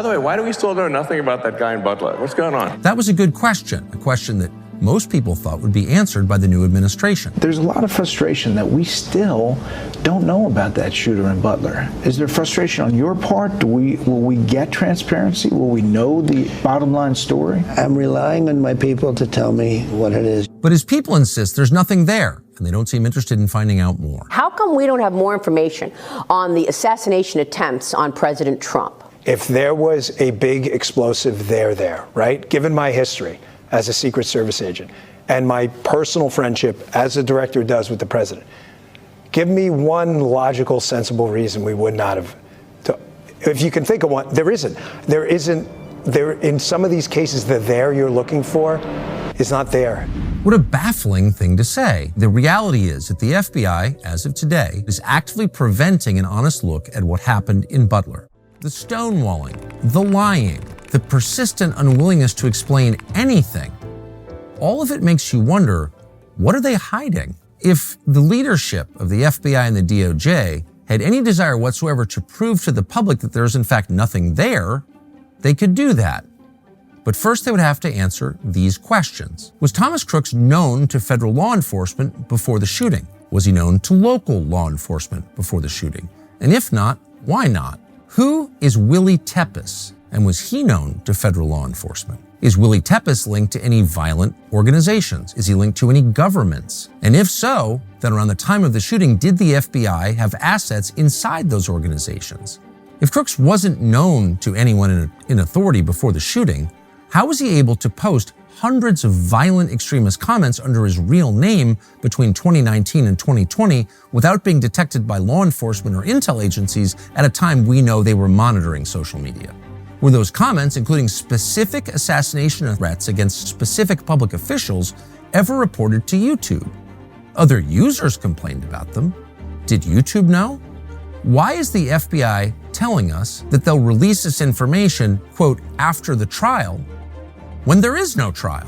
By the way, why do we still know nothing about that guy in Butler? What's going on? That was a good question, a question that most people thought would be answered by the new administration. There's a lot of frustration that we still don't know about that shooter in Butler. Is there frustration on your part? Will we get transparency? Will we know the bottom line story? I'm relying on my people to tell me what it is. But his people insist there's nothing there, and they don't seem interested in finding out more. How come we don't have more information on the assassination attempts on President Trump? If there was a big explosive there, right? Given my history as a Secret Service agent and my personal friendship as a director does with the president, give me one logical, sensible reason we would not have. If you can think of one, there isn't. In some of these cases, the there you're looking for is not there. What a baffling thing to say. The reality is that the FBI, as of today, is actively preventing an honest look at what happened in Butler. The stonewalling, the lying, the persistent unwillingness to explain anything. All of it makes you wonder, what are they hiding? If the leadership of the FBI and the DOJ had any desire whatsoever to prove to the public that there is in fact nothing there, they could do that. But first they would have to answer these questions. Was Thomas Crooks known to federal law enforcement before the shooting? Was he known to local law enforcement before the shooting? And if not, why not? Who is Willie Tepes, and was he known to federal law enforcement? Is Willie Tepes linked to any violent organizations? Is he linked to any governments? And if so, then around the time of the shooting, did the FBI have assets inside those organizations? If Crooks wasn't known to anyone in authority before the shooting, how was he able to post hundreds of violent extremist comments under his real name between 2019 and 2020 without being detected by law enforcement or intel agencies at a time we know they were monitoring social media? Were those comments, including specific assassination threats against specific public officials, ever reported to YouTube? Other users complained about them. Did YouTube know? Why is the FBI telling us that they'll release this information, quote, after the trial, when there is no trial?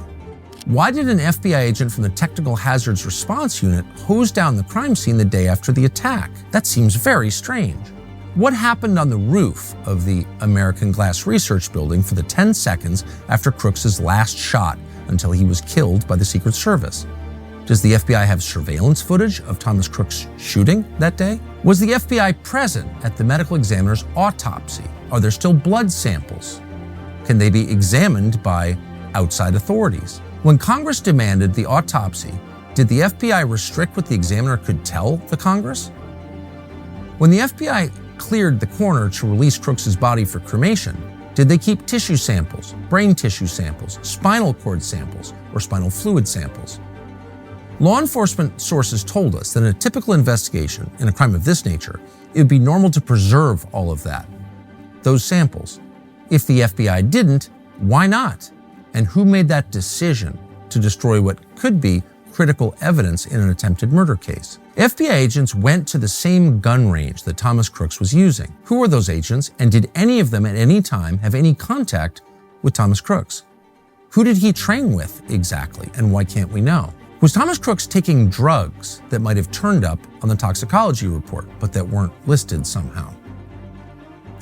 Why did an FBI agent from the Technical Hazards Response Unit hose down the crime scene the day after the attack? That seems very strange. What happened on the roof of the American Glass Research Building for the 10 seconds after Crooks' last shot until he was killed by the Secret Service? Does the FBI have surveillance footage of Thomas Crooks' shooting that day? Was the FBI present at the medical examiner's autopsy? Are there still blood samples? Can they be examined by outside authorities? When Congress demanded the autopsy, did the FBI restrict what the examiner could tell the Congress? When the FBI cleared the coroner to release Crooks' body for cremation, did they keep tissue samples, brain tissue samples, spinal cord samples, or spinal fluid samples? Law enforcement sources told us that in a typical investigation in a crime of this nature, it would be normal to preserve all of that, those samples. If the FBI didn't, why not? And who made that decision to destroy what could be critical evidence in an attempted murder case? FBI agents went to the same gun range that Thomas Crooks was using. Who were those agents, and did any of them at any time have any contact with Thomas Crooks? Who did he train with exactly, and why can't we know? Was Thomas Crooks taking drugs that might have turned up on the toxicology report, but that weren't listed somehow?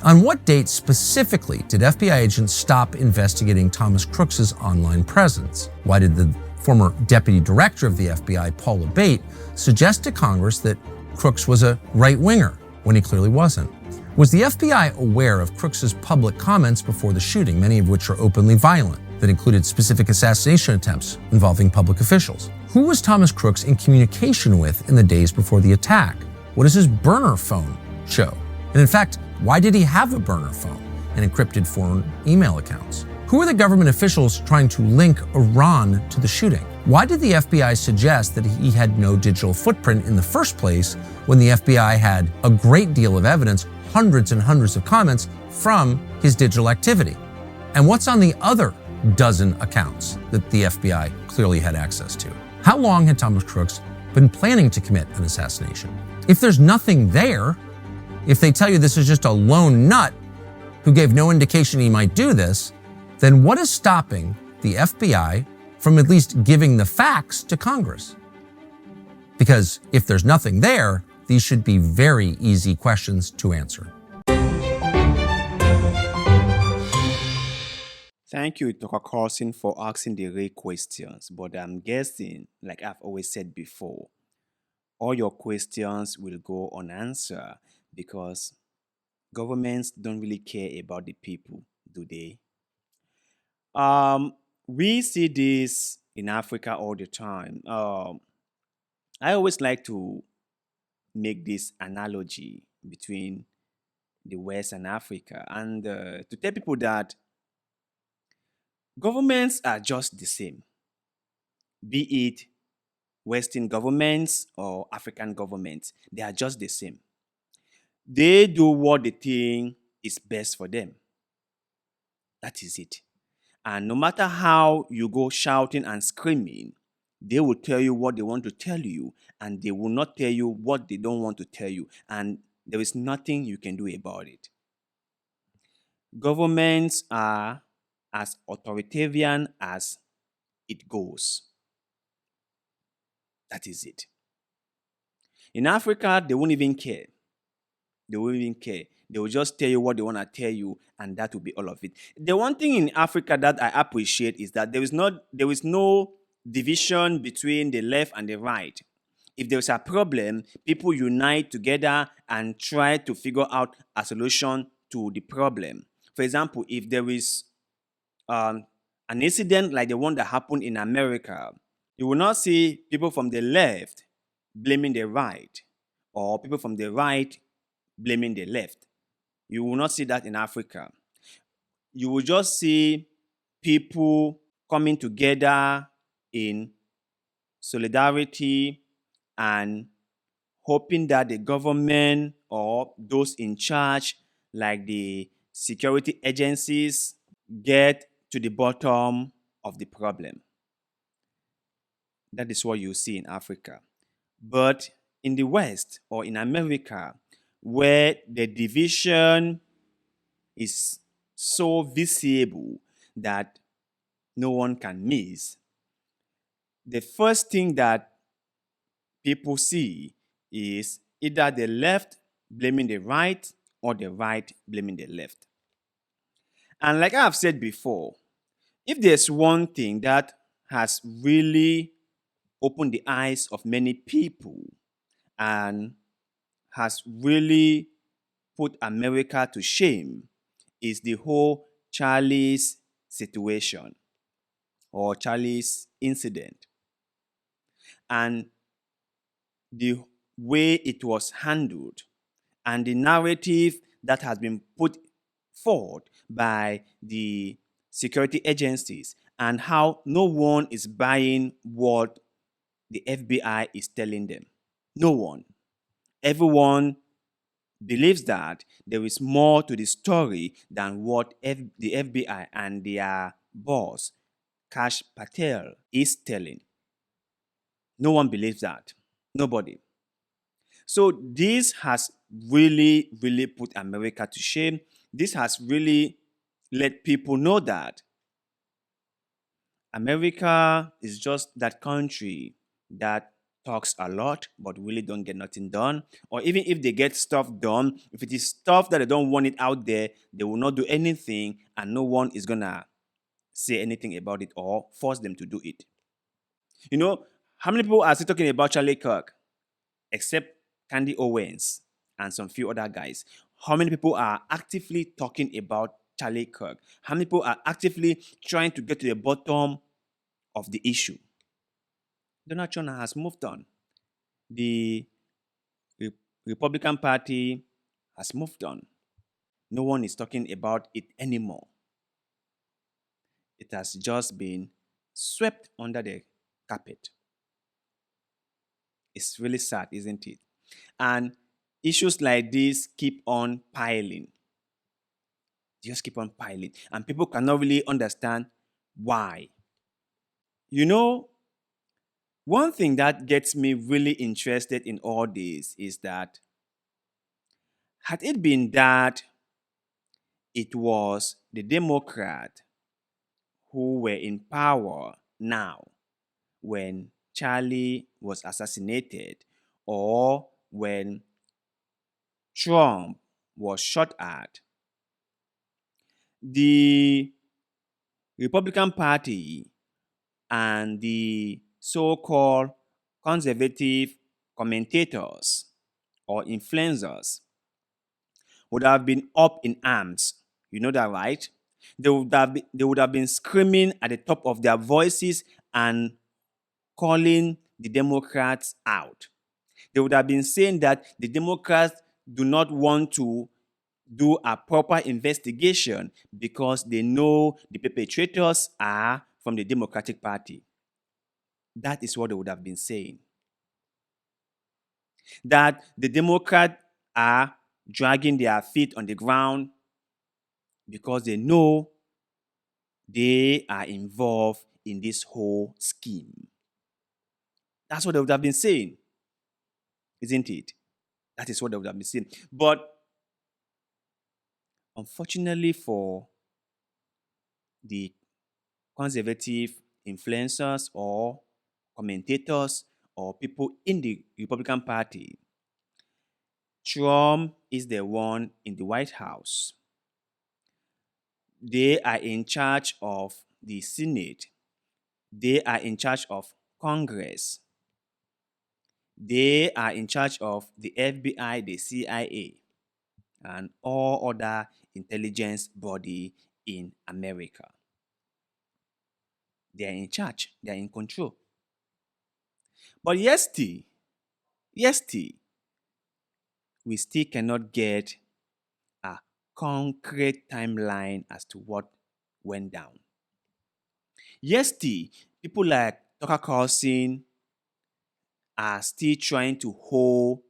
On what date specifically did FBI agents stop investigating Thomas Crooks' online presence? Why did the former deputy director of the FBI, Paul Abate, suggest to Congress that Crooks was a right-winger when he clearly wasn't? Was the FBI aware of Crooks' public comments before the shooting, many of which are openly violent, that included specific assassination attempts involving public officials? Who was Thomas Crooks in communication with in the days before the attack? What does his burner phone show? And in fact, why did he have a burner phone and encrypted foreign email accounts? Who are the government officials trying to link Iran to the shooting? Why did the FBI suggest that he had no digital footprint in the first place when the FBI had a great deal of evidence, hundreds and hundreds of comments from his digital activity? And what's on the other dozen accounts that the FBI clearly had access to? How long had Thomas Crooks been planning to commit an assassination? If there's nothing there, if they tell you this is just a lone nut who gave no indication he might do this, then what is stopping the FBI from at least giving the facts to Congress? Because if there's nothing there, these should be very easy questions to answer. Thank you, Dr. Carlson, for asking the real questions. But I'm guessing, like I've always said before, all your questions will go unanswered because governments don't really care about the people, do they? Um, we see this in Africa all the time. I always like to make this analogy between the West and Africa and to tell people that governments are just the same, be it Western governments or African governments, they are just the same. They do what they think is best for them. That is it. And no matter how you go shouting and screaming, they will tell you what they want to tell you, and they will not tell you what they don't want to tell you. And there is nothing you can do about it. Governments are as authoritarian as it goes. That is it. In Africa, they won't even care. They won't even care. They will just tell you what they want to tell you, and that will be all of it. The one thing in Africa that I appreciate is that there is no division between the left and the right. If there's a problem, people unite together and try to figure out a solution to the problem. For example, if there is um, an incident like the one that happened in America, you will not see people from the left blaming the right or people from the right blaming the left. You will not see that in Africa. You will just see people coming together in solidarity and hoping that the government or those in charge, like the security agencies, get to the bottom of the problem. That is what you see in Africa. But in the West or in America, where the division is so visible that no one can miss, the first thing that people see is either the left blaming the right or the right blaming the left. And like I've said before, if there's one thing that has really opened the eyes of many people and has really put America to shame, is the whole Charlie's situation or Charlie's incident and the way it was handled and the narrative that has been put forward by the security agencies and how no one is buying what the FBI is telling them. No one. Everyone believes that there is more to the story than what the FBI and their boss, Kash Patel, is telling. No one believes that. Nobody. So this has really, really put America to shame. This has really let people know that America is just that country that talks a lot but really don't get nothing done. Or even if they get stuff done, if it is stuff that they don't want it out there, they will not do anything and no one is gonna say anything about it or force them to do it. You know, how many people are still talking about Charlie Kirk? Except Candy Owens and some few other guys. How many people are actively talking about Charlie Kirk? How many people are actively trying to get to the bottom of the issue? Donald Trump has moved on. The Republican Party has moved on. No one is talking about it anymore. It has just been swept under the carpet. It's really sad, isn't it? And issues like this keep on piling. They just keep on piling. And people cannot really understand why. You know, one thing that gets me really interested in all this is that had it been that it was the Democrat who were in power now when Charlie was assassinated or when Trump was shot at, the Republican Party and the so-called conservative commentators or influencers would have been up in arms. You know that, right? They would have been screaming at the top of their voices and calling the Democrats out. They would have been saying that the Democrats do not want to do a proper investigation because they know the perpetrators are from the Democratic Party. That is what they would have been saying. That the Democrats are dragging their feet on the ground because they know they are involved in this whole scheme. That's what they would have been saying, isn't it? That is what they would have been saying. But unfortunately for the conservative influencers or commentators or people in the Republican Party, Trump is the one in the White House. They are in charge of the Senate. They are in charge of Congress. They are in charge of the FBI, the CIA, and all other intelligence body in America. They are in charge. They are in control. But yes, we still cannot get a concrete timeline as to what went down. Yes, people like Tucker Carlson are still trying to hold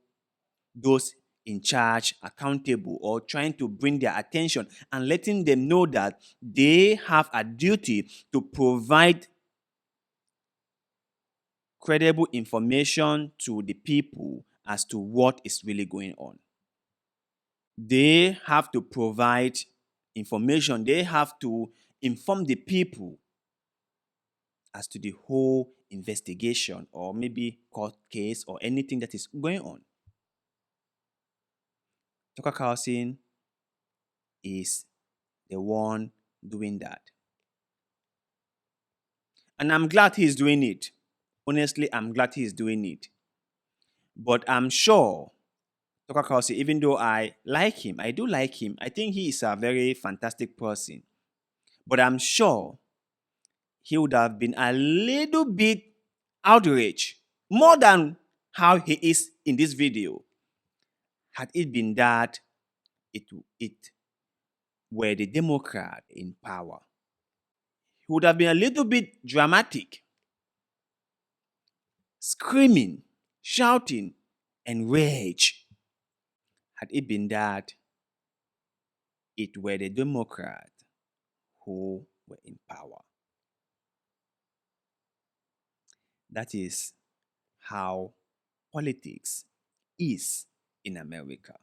those in charge accountable or trying to bring their attention and letting them know that they have a duty to provide credible information to the people as to what is really going on. They have to provide information. They have to inform the people as to the whole investigation or maybe court case or anything that is going on. Tucker Carlson is the one doing that. And I'm glad he's doing it. Honestly, I'm glad he's doing it. But I'm sure Tucker Carlson, even though I like him, I do like him. I think he is a very fantastic person. But I'm sure he would have been a little bit outraged, more than how he is in this video, had it been that it were the Democrat in power. He would have been a little bit dramatic, screaming, shouting, and rage, had it been that it were the Democrat who were in power. That is how politics is in America.